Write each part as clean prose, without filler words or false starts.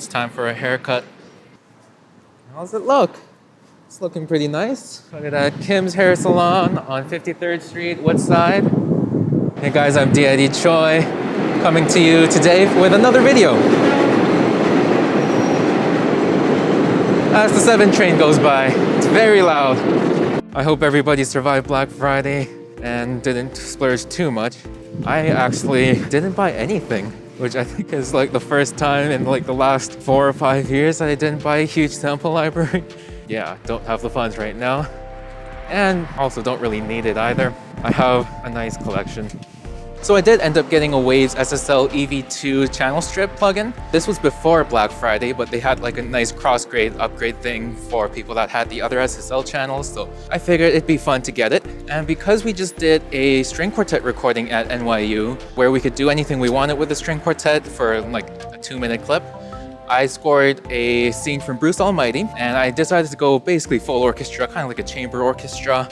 It's time for a haircut. How's it look? It's looking pretty nice. Look at that, Kim's Hair Salon on 53rd Street, West Side. Hey guys, I'm D.I.D. Choi, coming to you today with another video. As the 7 train goes by, it's very loud. I hope everybody survived Black Friday and didn't splurge too much. I actually didn't buy anything, which I think is like the first time in like the last 4 or 5 years that I didn't buy a huge sample library. Yeah, don't have the funds right now. And also don't really need it either. I have a nice collection. So I did end up getting a Waves SSL EV2 channel strip plugin. This was before Black Friday, but they had like a nice cross-grade upgrade thing for people that had the other SSL channels, so I figured it'd be fun to get it. And because we just did a string quartet recording at NYU, where we could do anything we wanted with the string quartet for like a 2-minute clip, I scored a scene from Bruce Almighty, and I decided to go basically full orchestra, kind of like a chamber orchestra,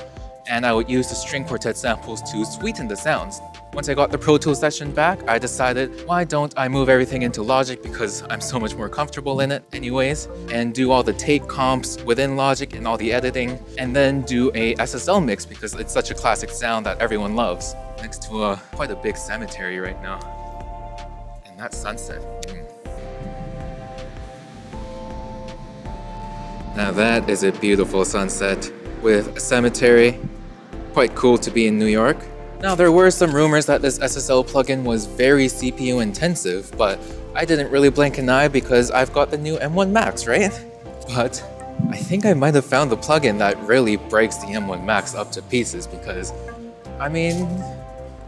and I would use the string quartet samples to sweeten the sounds. Once I got the Pro Tools session back, I decided, why don't I move everything into Logic, because I'm so much more comfortable in it anyways, and do all the take comps within Logic and all the editing, and then do a SSL mix because it's such a classic sound that everyone loves. Next to quite a big cemetery right now. And that sunset. Now that is a beautiful sunset with a cemetery. Quite cool to be in New York. Now there were some rumors that this SSL plugin was very CPU intensive, but I didn't really blink an eye because I've got the new M1 Max, right? But I think I might have found the plugin that really breaks the M1 Max up to pieces because, I mean,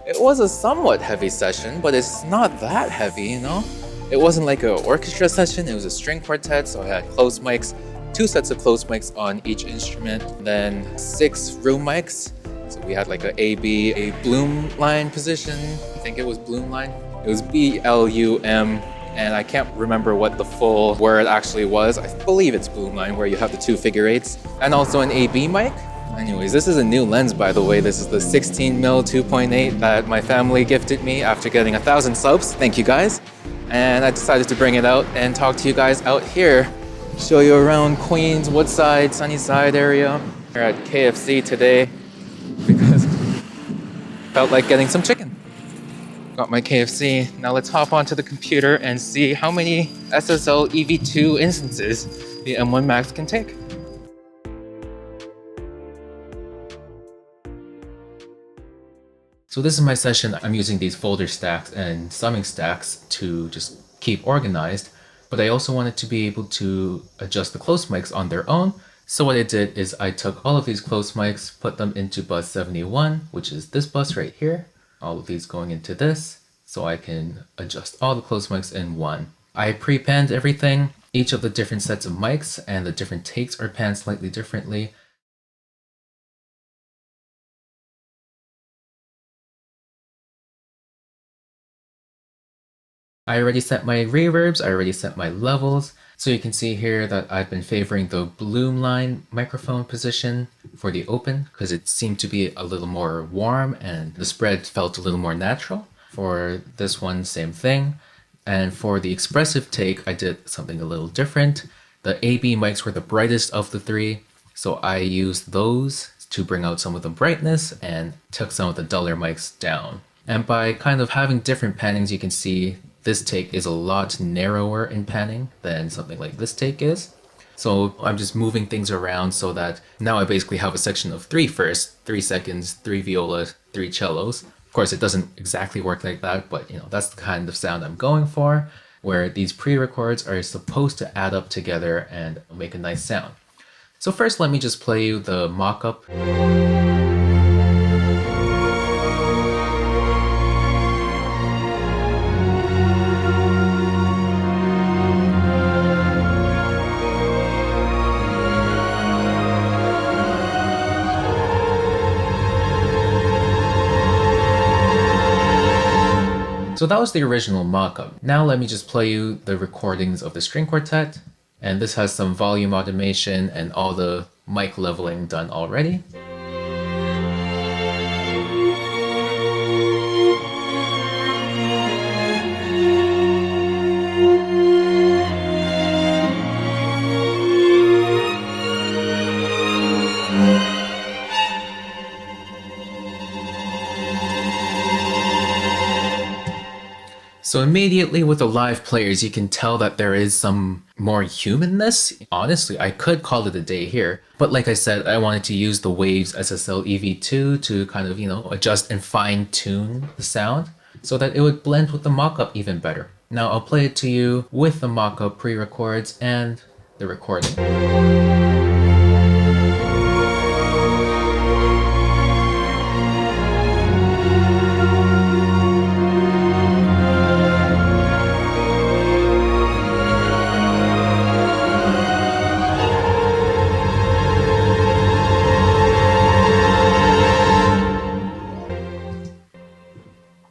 it was a somewhat heavy session, but it's not that heavy, you know? It wasn't like an orchestra session, it was a string quartet, so I had close mics, 2 sets of close mics on each instrument, then 6 room mics. So we had like a Bloom line position. I think it was Bloom line. It was BLUM, and I can't remember what the full word actually was. I believe it's Bloom line, where you have the 2 figure 8s, and also an AB mic. Anyways, this is a new lens, by the way. This is the 16mm 2.8 that my family gifted me after getting 1,000 subs. Thank you guys. And I decided to bring it out and talk to you guys out here. Show you around Queens, Woodside, Sunnyside area. We're at KFC today because felt like getting some chicken. Got my KFC. Now let's hop onto the computer and see how many SSL EV2 instances the M1 Max can take. So this is my session. I'm using these folder stacks and summing stacks to just keep organized, but I also wanted to be able to adjust the close mics on their own. So what I did is I took all of these close mics, put them into bus 71, which is this bus right here. All of these going into this, so I can adjust all the close mics in one. I pre-panned everything. Each of the different sets of mics and the different takes are panned slightly differently. I already set my reverbs, I already set my levels, so you can see here that I've been favoring the Bloom line microphone position for the open because it seemed to be a little more warm and the spread felt a little more natural. For this one, same thing. And for the expressive take, I did something a little different. The AB mics were the brightest of the 3, so I used those to bring out some of the brightness and took some of the duller mics down. And by kind of having different pannings, you can see this take is a lot narrower in panning than something like this take is. So I'm just moving things around so that now I basically have a section of 3 first, 3 seconds, 3 viola, 3 cellos. Of course, it doesn't exactly work like that, but you know, that's the kind of sound I'm going for, where these pre-records are supposed to add up together and make a nice sound. So first, let me just play you the mock-up. So that was the original mock-up. Now let me just play you the recordings of the string quartet. And this has some volume automation and all the mic leveling done already. So immediately with the live players, you can tell that there is some more humanness. Honestly, I could call it a day here. But like I said, I wanted to use the Waves SSL EV2 to kind of, adjust and fine tune the sound so that it would blend with the mockup even better. Now I'll play it to you with the mockup pre-records and the recording.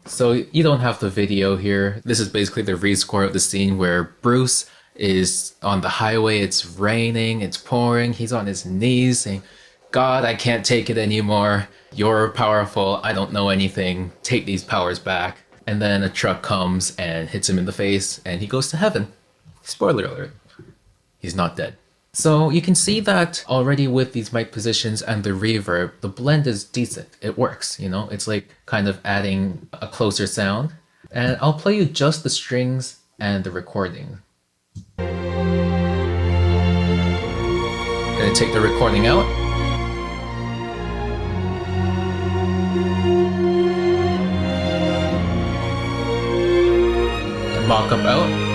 So you don't have the video here. This is basically the rescore of the scene where Bruce is on the highway, it's raining, it's pouring, he's on his knees saying, God, I can't take it anymore. You're powerful, I don't know anything, take these powers back. And then a truck comes and hits him in the face and he goes to heaven. Spoiler alert, he's not dead. So you can see that already with these mic positions and the reverb, the blend is decent. It works, It's like kind of adding a closer sound. And I'll play you just the strings and the recording. Gonna take the recording out. And Mockup out.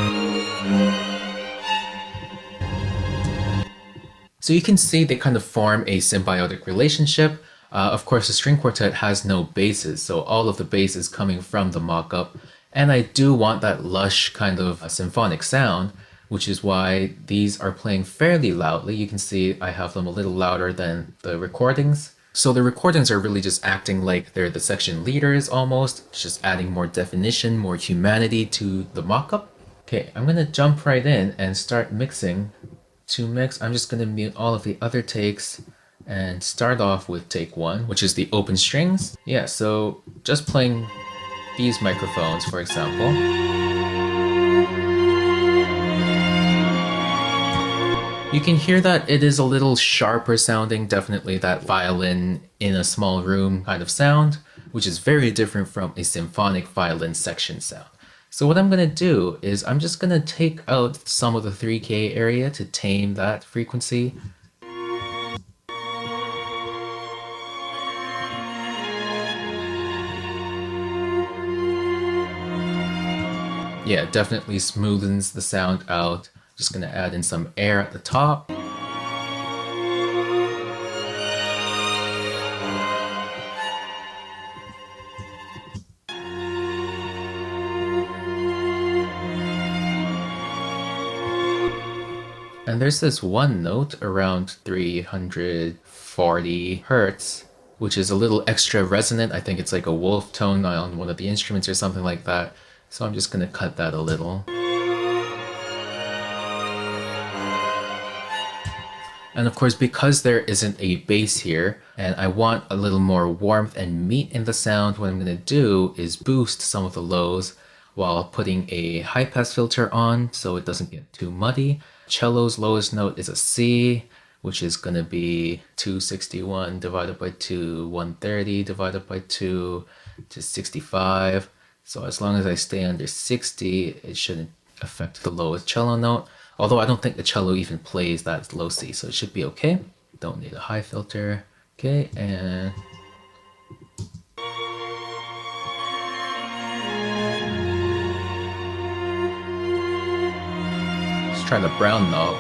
So you can see they kind of form a symbiotic relationship. Of course, the string quartet has no basses, so all of the bass is coming from the mockup. And I do want that lush kind of symphonic sound, which is why these are playing fairly loudly. You can see I have them a little louder than the recordings. So the recordings are really just acting like they're the section leaders almost, it's just adding more definition, more humanity to the mockup. Okay, I'm gonna jump right in and start mixing. To mix, I'm just going to mute all of the other takes and start off with take 1, which is the open strings. Yeah, so just playing these microphones, for example. You can hear that it is a little sharper sounding, definitely that violin in a small room kind of sound, which is very different from a symphonic violin section sound. So what I'm going to do is I'm just going to take out some of the 3K area to tame that frequency. Yeah, it definitely smoothens the sound out. Just going to add in some air at the top. And there's this one note around 340 hertz, which is a little extra resonant. I think it's like a wolf tone on one of the instruments or something like that. So I'm just going to cut that a little. And of course, because there isn't a bass here, and I want a little more warmth and meat in the sound, what I'm going to do is boost some of the lows while putting a high pass filter on so it doesn't get too muddy. Cello's lowest note is a C, which is going to be 261 divided by 2, 130 divided by 2 to 65. So as long as I stay under 60, it shouldn't affect the lowest cello note. Although I don't think the cello even plays that low C, so it should be okay. Don't need a high filter. Okay, and let's try the brown knob.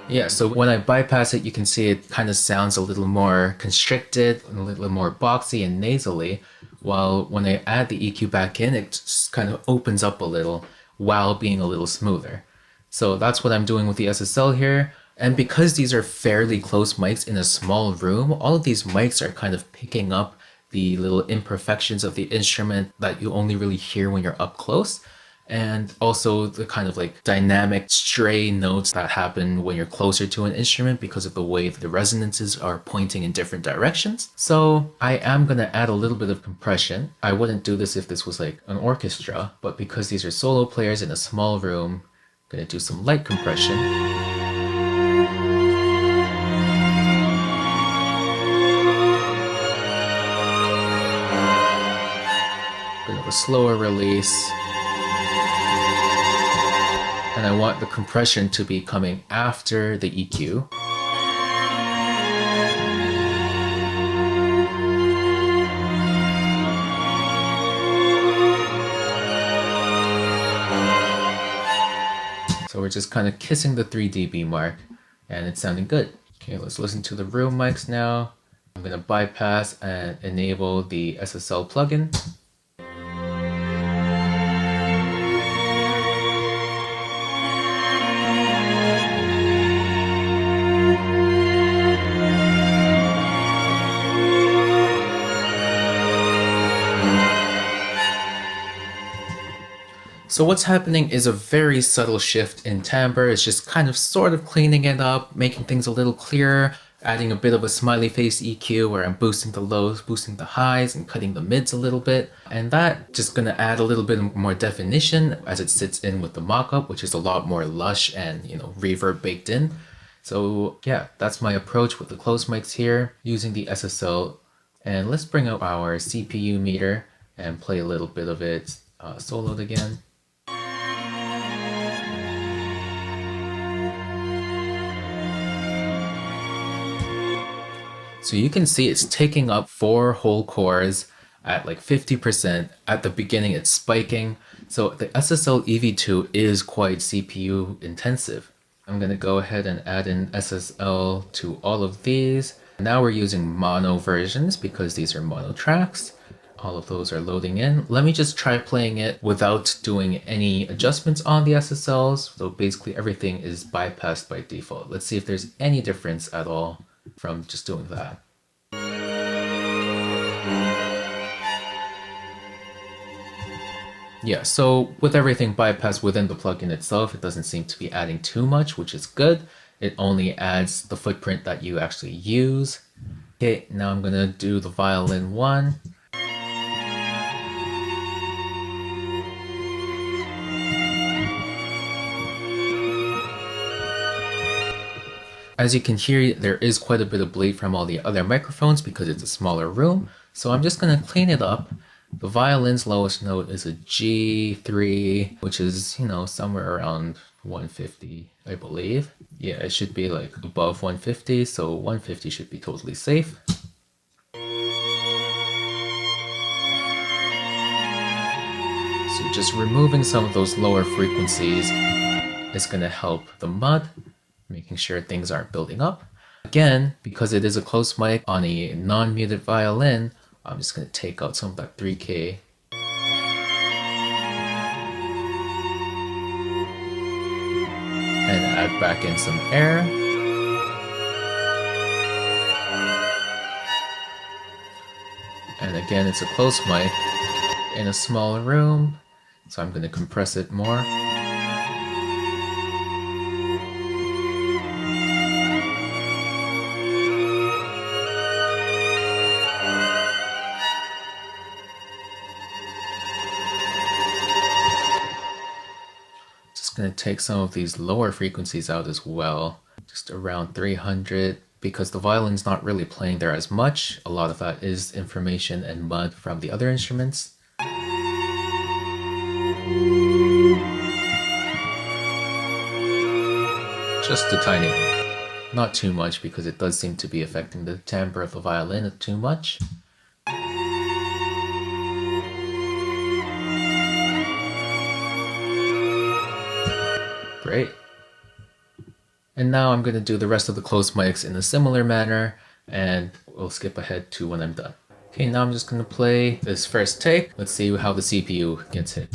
Yeah, so when I bypass it, you can see it kind of sounds a little more constricted, a little more boxy and nasally, while when I add the EQ back in, it just kind of opens up a little while being a little smoother. So that's what I'm doing with the SSL here. And because these are fairly close mics in a small room, all of these mics are kind of picking up the little imperfections of the instrument that you only really hear when you're up close. and also the kind of like dynamic stray notes that happen when you're closer to an instrument because of the way the resonances are pointing in different directions. So I am gonna add a little bit of compression. I wouldn't do this if this was like an orchestra, but because these are solo players in a small room, I'm gonna do some light compression. Bit of a slower release. And I want the compression to be coming after the EQ. So we're just kind of kissing the 3 dB mark, and it's sounding good. Okay, let's listen to the room mics now. I'm gonna bypass and enable the SSL plugin. So what's happening is a very subtle shift in timbre. It's just kind of sort of cleaning it up, making things a little clearer, adding a bit of a smiley face EQ where I'm boosting the lows, boosting the highs, and cutting the mids a little bit. And that just gonna add a little bit more definition as it sits in with the mockup, which is a lot more lush and, you know, reverb baked in. So yeah, that's my approach with the close mics here using the SSL. And let's bring up our CPU meter and play a little bit of it soloed again. So you can see it's taking up 4 whole cores at like 50%. At the beginning it's spiking. So the SSL EV2 is quite CPU intensive. I'm gonna go ahead and add in SSL to all of these. Now we're using mono versions because these are mono tracks. All of those are loading in. Let me just try playing it without doing any adjustments on the SSLs. So basically everything is bypassed by default. Let's see if there's any difference at all from just doing that. Yeah, so with everything bypassed within the plugin itself, it doesn't seem to be adding too much, which is good. It only adds the footprint that you actually use. Okay, now I'm gonna do the violin one. As you can hear, there is quite a bit of bleed from all the other microphones because it's a smaller room. So I'm just gonna clean it up. The violin's lowest note is a G3, which is, you know, somewhere around 150, I believe. Yeah, it should be like above 150, so 150 should be totally safe. So just removing some of those lower frequencies is gonna help the mud, making sure things aren't building up. Again, because it is a close mic on a non-muted violin, I'm just going to take out some of that 3K. And add back in some air. And again, it's a close mic in a small room, so I'm going to compress it more. Going to take some of these lower frequencies out as well, just around 300, because the violin's not really playing there as much. A lot of that is information and mud from the other instruments. Just a tiny bit, not too much, because it does seem to be affecting the timbre of the violin too much. Great. And now I'm going to do the rest of the close mics in a similar manner, and we'll skip ahead to when I'm done. Okay, now I'm just going to play this first take. Let's see how the CPU gets hit.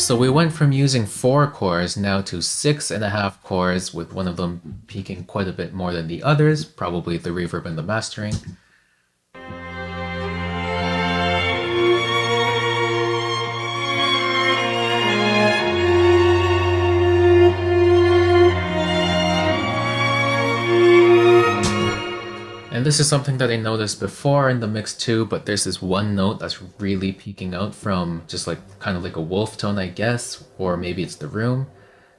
So we went from using 4 cores now to 6.5 cores, with one of them peaking quite a bit more than the others, probably the reverb and the mastering. And this is something that I noticed before in the mix too, but there's this one note that's really peeking out from just like kind of like a wolf tone, I guess, or maybe it's the room.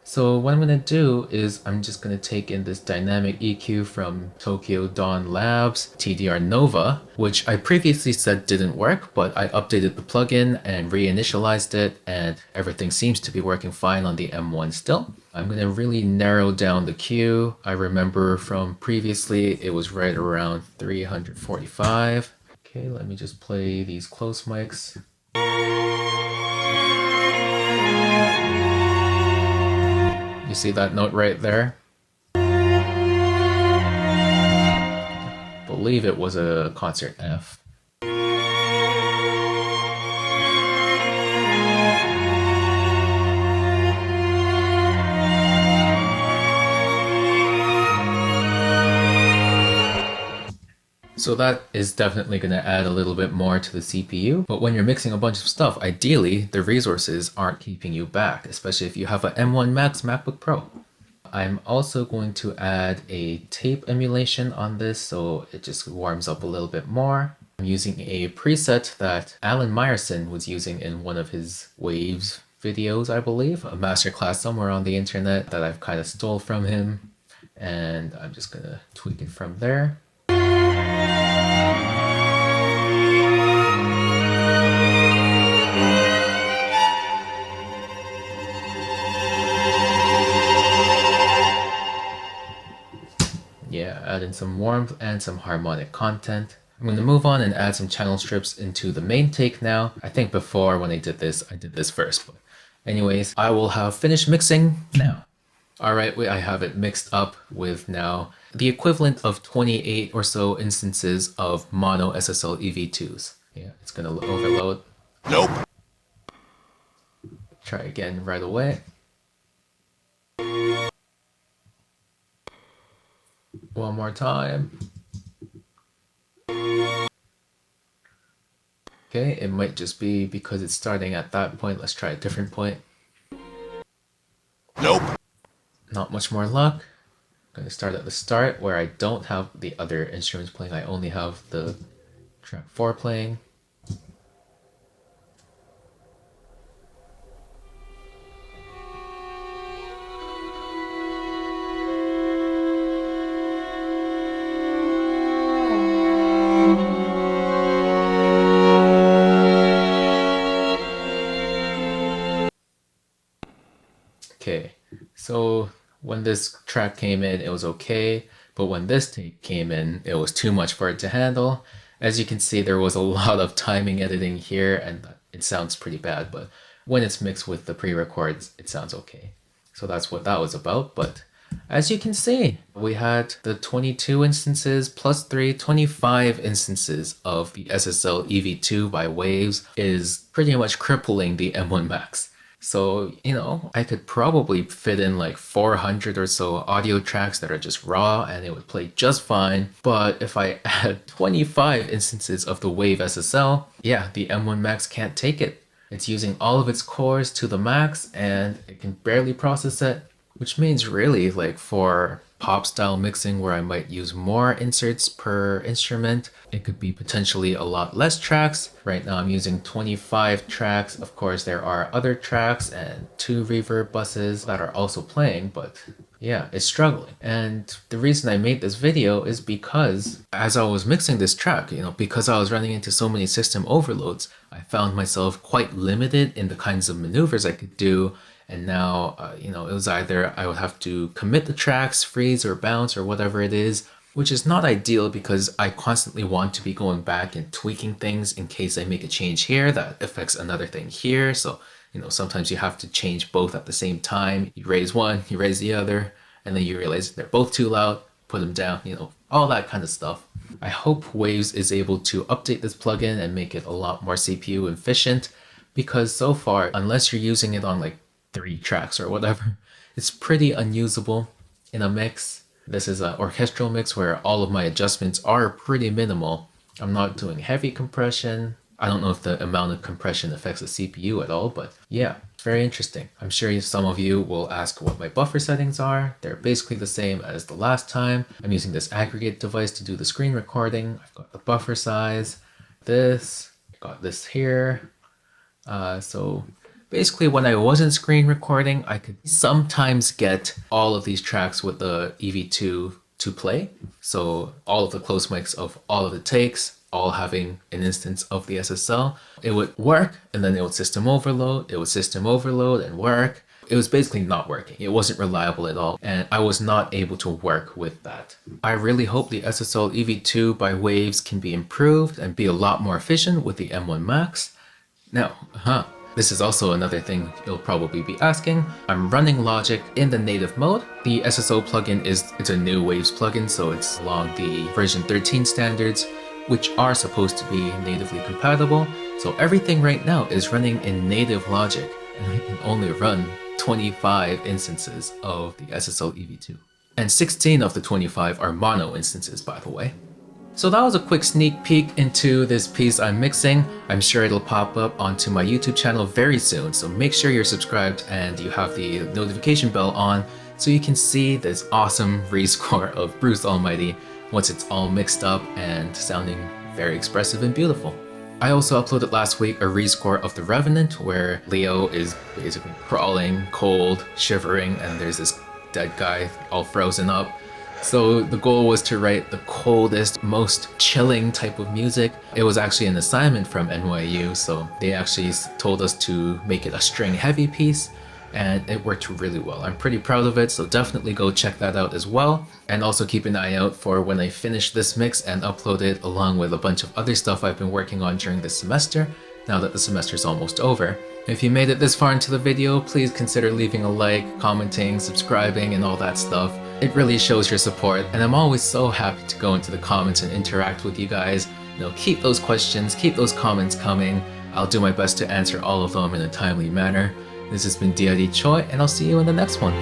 So what I'm going to do is I'm just going to take in this dynamic EQ from Tokyo Dawn Labs TDR Nova, which I previously said didn't work, but I updated the plugin and reinitialized it, and everything seems to be working fine on the M1 still. I'm going to really narrow down the Q. I remember from previously it was right around 345. Okay, let me just play these close mics. You see that note right there? I believe it was a concert F. So that is definitely going to add a little bit more to the CPU, but when you're mixing a bunch of stuff, ideally the resources aren't keeping you back, especially if you have an M1 Max MacBook Pro. I'm also going to add a tape emulation on this so it just warms up a little bit more. I'm using a preset that Alan Meyerson was using in one of his Waves videos, I believe, a masterclass somewhere on the internet that I've kind of stole from him, and I'm just going to tweak it from there. Yeah, add in some warmth and some harmonic content. I'm going to move on and add some channel strips into the main take now. I think before when I did this first. But anyways, I will have finished mixing now. Alright, I have it mixed up with now the equivalent of 28 or so instances of mono SSL EV2s. Yeah, it's going to overload. Nope. Try again right away. One more time. Okay, it might just be because it's starting at that point. Let's try a different point. Nope. Not much more luck. I'm going to start at the start where I don't have the other instruments playing. I only have the track 4 playing. Okay, so when this track came in, it was okay, but when this take came in, it was too much for it to handle. As you can see, there was a lot of timing editing here, and it sounds pretty bad, but when it's mixed with the pre-records, it sounds okay. So that's what that was about, but as you can see, we had the 22 instances plus 3, 25 instances of the SSL EV2 by Waves is pretty much crippling the M1 Max. So, you know, I could probably fit in like 400 or so audio tracks that are just raw and it would play just fine. But if I add 25 instances of the Wave SSL, yeah, the M1 Max can't take it. It's using all of its cores to the max and it can barely process it, which means really like for pop style mixing where I might use more inserts per instrument, it could be potentially a lot less tracks. Right now I'm using 25 tracks. Of course, there are other tracks and 2 reverb buses that are also playing, but yeah, it's struggling. And the reason I made this video is because as I was mixing this track, you know, because I was running into so many system overloads, I found myself quite limited in the kinds of maneuvers I could do. And now, you know, it was either I would have to commit the tracks, freeze or bounce or whatever it is, which is not ideal because I constantly want to be going back and tweaking things in case I make a change here that affects another thing here. So, you know, sometimes you have to change both at the same time. You raise one, you raise the other, and then you realize they're both too loud, put them down, you know, all that kind of stuff. I hope Waves is able to update this plugin and make it a lot more CPU efficient. because so far, unless you're using it on like 3 tracks or whatever, it's pretty unusable in a mix. This is an orchestral mix where all of my adjustments are pretty minimal. I'm not doing heavy compression. I don't know if the amount of compression affects the CPU at all, but yeah, it's very interesting. I'm sure some of you will ask what my buffer settings are. They're basically the same as the last time. I'm using this aggregate device to do the screen recording. I've got the buffer size, this, got this here. So basically when I wasn't screen recording, I could sometimes get all of these tracks with the EV2 to play. So all of the close mics of all of the takes, all having an instance of the SSL. It would work and then it would system overload, and work. It was basically not working. It wasn't reliable at all, and I was not able to work with that. I really hope the SSL EV2 by Waves can be improved and be a lot more efficient with the M1 Max. Now, this is also another thing you'll probably be asking. I'm running Logic in the native mode. The SSL plugin it's a new Waves plugin, so it's along the version 13 standards, which are supposed to be natively compatible. So everything right now is running in native Logic, and I can only run 25 instances of the SSL EV2. And 16 of the 25 are mono instances, by the way. So that was a quick sneak peek into this piece I'm mixing. I'm sure it'll pop up onto my YouTube channel very soon, so make sure you're subscribed and you have the notification bell on so you can see this awesome rescore of Bruce Almighty once it's all mixed up and sounding very expressive and beautiful. I also uploaded last week a rescore of The Revenant where Leo is basically crawling, cold, shivering, and there's this dead guy all frozen up. So the goal was to write the coldest, most chilling type of music. It was actually an assignment from NYU, so they actually told us to make it a string heavy piece, and it worked really well. I'm pretty proud of it, so definitely go check that out as well. And also keep an eye out for when I finish this mix and upload it along with a bunch of other stuff I've been working on during this semester, now that the semester's almost over. If you made it this far into the video, please consider leaving a like, commenting, subscribing, and all that stuff. It really shows your support, and I'm always so happy to go into the comments and interact with you guys. Keep those questions, keep those comments coming. I'll do my best to answer all of them in a timely manner. This has been D.I.D. Choi, and I'll see you in the next one.